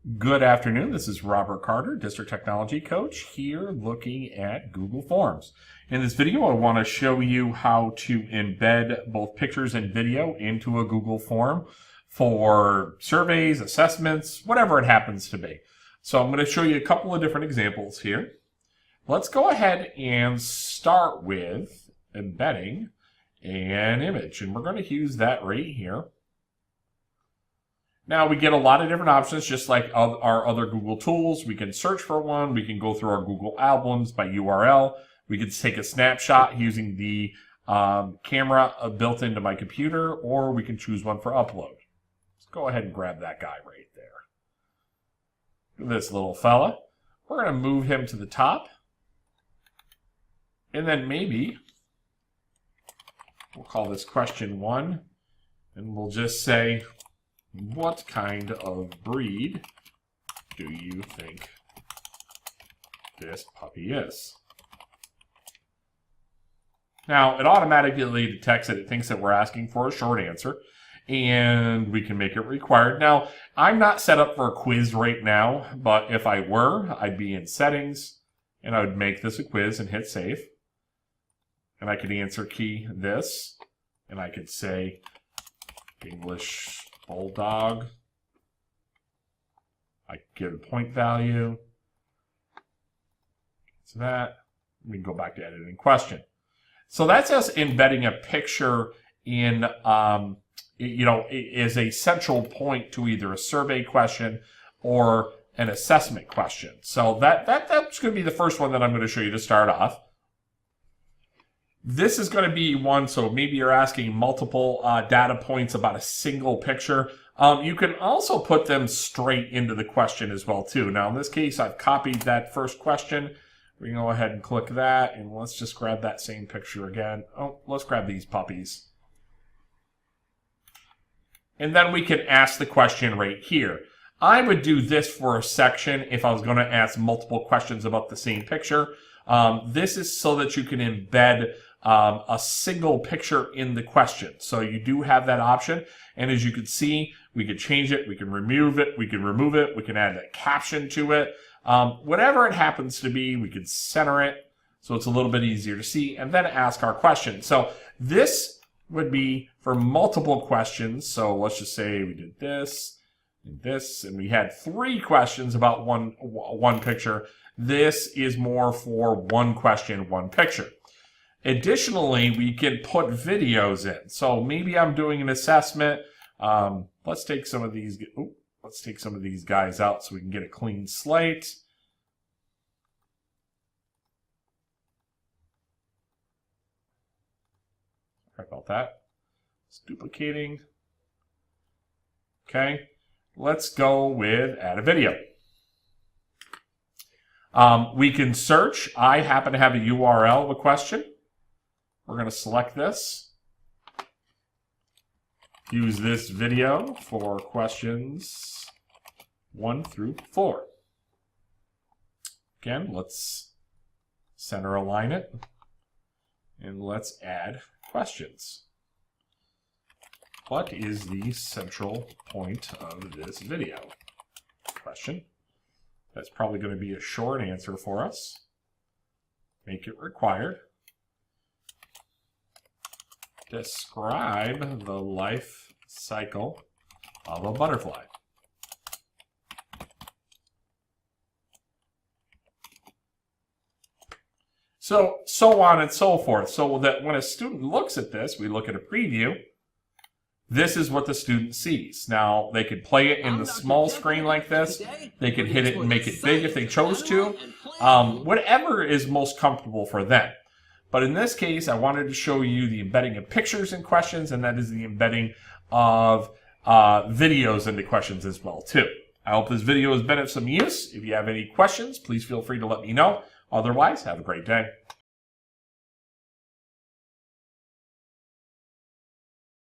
Good afternoon. This is Robert Carter, District Technology Coach, here looking at Google Forms. In this video, I want to show you how to embed both pictures and video into a Google form for surveys, assessments, whatever it happens to be. So I'm going to show you a couple of different examples here. Let's go ahead and start with embedding an image, and we're going to use that right here. Now we get a lot of different options, just like our other Google tools. We can search for one. We can go through our Google albums by URL. We can take a snapshot using the camera built into my computer, or we can choose one for upload. Let's go ahead and grab that guy right there. This little fella. We're going to move him to the top. And then maybe we'll call this question 1. And we'll just say, what kind of breed do you think this puppy is? Now, it automatically detects that it thinks that we're asking for a short answer, and we can make it required. Now, I'm not set up for a quiz right now, but if I were, I'd be in settings, and I would make this a quiz and hit save. And I could answer key this, and I could say English Bulldog. I give a point value. So that, we can go back to editing question. So that's us embedding a picture in, is a central point to either a survey question or an assessment question. So that's going to be the first one that I'm going to show you to start off. This is going to be one, so maybe you're asking multiple data points about a single picture. You can also put them straight into the question as well, too. Now, in this case, I've copied that first question. We can go ahead and click that, and let's just grab that same picture again. Oh, let's grab these puppies. And then we can ask the question right here. I would do this for a section if I was going to ask multiple questions about the same picture. This is so that you can embed a single picture in the question. So you do have that option. And as you can see, we can change it, we can remove it, we can add a caption to it. Whatever it happens to be, we can center it so it's a little bit easier to see, and then ask our question. So this would be for multiple questions. So let's just say we did this and this, and we had 3 questions about one picture. This is more for one question, one picture. Additionally, we can put videos in. So maybe I'm doing an assessment. Let's take some of these. Let's take some of these guys out so we can get a clean slate. Sorry about that. It's duplicating. Okay. Let's go with add a video. We can search. I happen to have a URL of a question. We're going to select this. Use this video for questions 1 through 4. Again, let's center align it. And let's add questions. What is the central point of this video? Question. That's probably going to be a short answer for us. Make it required. Describe the life cycle of a butterfly. So on and so forth. So that when a student looks at this, we look at a preview, this is what the student sees. Now, they could play it in the small screen like this. They could hit it and make it big if they chose to. Whatever is most comfortable for them. But in this case, I wanted to show you the embedding of pictures in questions, and that is the embedding of videos into questions as well, too. I hope this video has been of some use. If you have any questions, please feel free to let me know. Otherwise, have a great day.